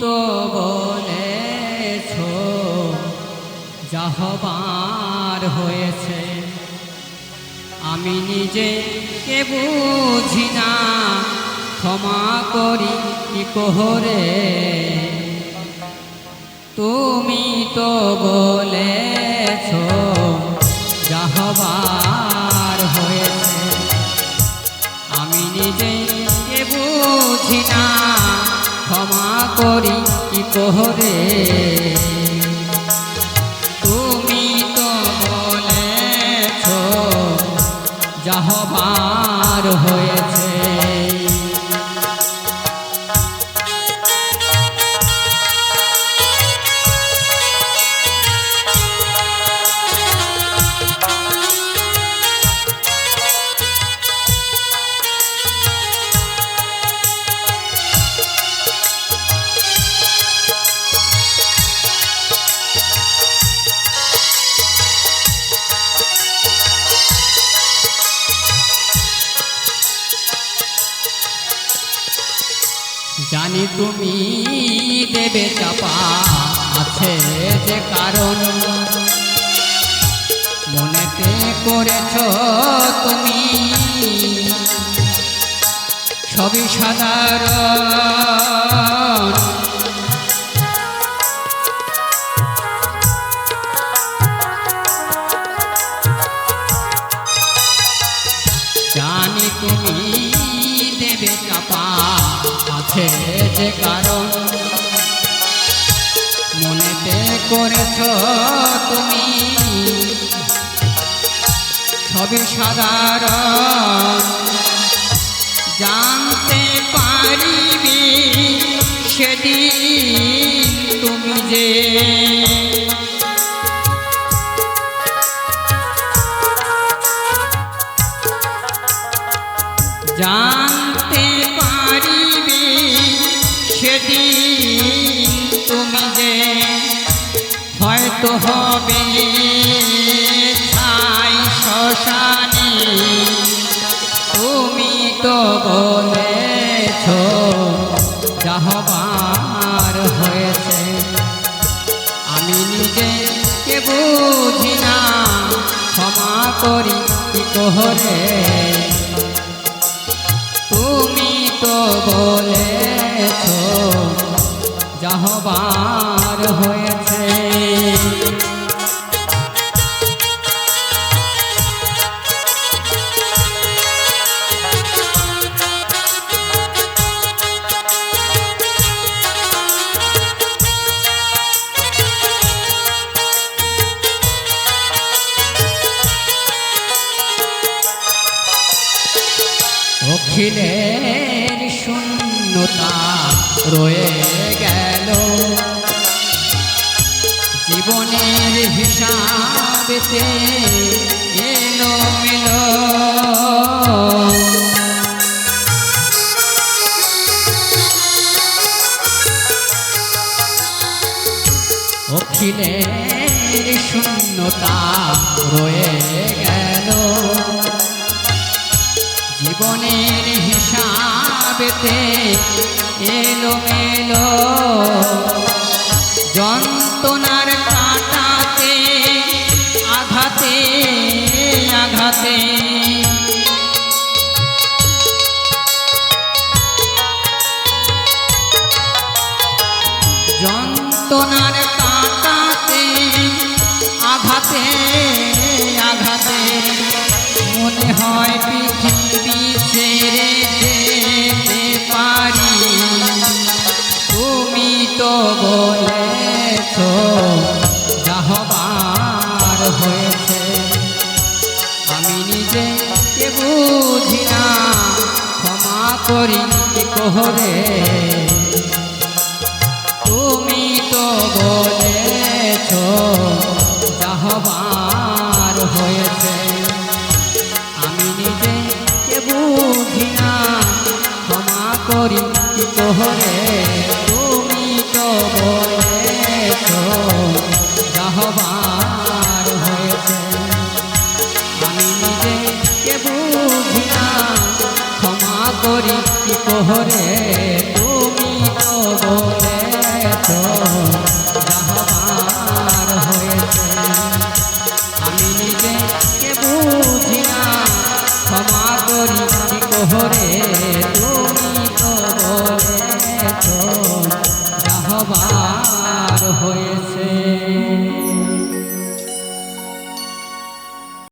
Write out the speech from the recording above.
তো বলেছ যা হবার হয়েছে, আমি নিজে কে বুঝি না, ক্ষমা করি কি কোহরে। তুমি তো বলেছ যা হবার হয়েছে, আমি নিজে কে বুঝি না, ক্ষমা করি কি কোহরে। তুমি তো বলেছ যা হবার হয়েছে। জানি তুমি দেবে চাপা, আছে যে কারণ মনেতে করেছ তুমি, সবই সাধারণ। জানি তুমি দেবে চাপা, আছে যে কারণ মনেতে করেছ তুমি, সবই সাধারণ। জানতে পারিবে সেদিন তুমি যে জানতে পারিবে সেদিন তুমি যে হয়তো হবে ছাই শ্মশানে। তুমি তো বলেছ যা হবার হয়েছে, আমি নিজে কে বুঝি না, ক্ষমা করি কি কোহরে। তুমি তো বলেছ যা হবার হয়েছে। অখিলের শূন্যতা রয়ে গেল, জীবনের হিসাবেতে এলোমেলো। অখিলের শূন্যতা রয়ে গেল, জীবনের হিসাবেতে এলোমেলো। যন্ত্রণার কাটাতে আঘাতে আঘাতে, যন্ত্রণার কাটাতে আঘাতে আঘাতে, মনে হয় পৃথিবী ছেড়ে যেতে পারি। তুমি তো বলেছ যা হবার হয়েছে, আমি নিজে কে বুঝি না, ক্ষমা করি কি কোহরে। তুমি তো বলেছ যা হবার হয়েছে, আমি নিজে কে বুঝি না, ক্ষমা করি কি কোহরে। তুমি তো বলেছ যা হবার হয়েছে, আমি নিজে কে বুঝি না, ক্ষমা করি কি কোহরে। তুমি তো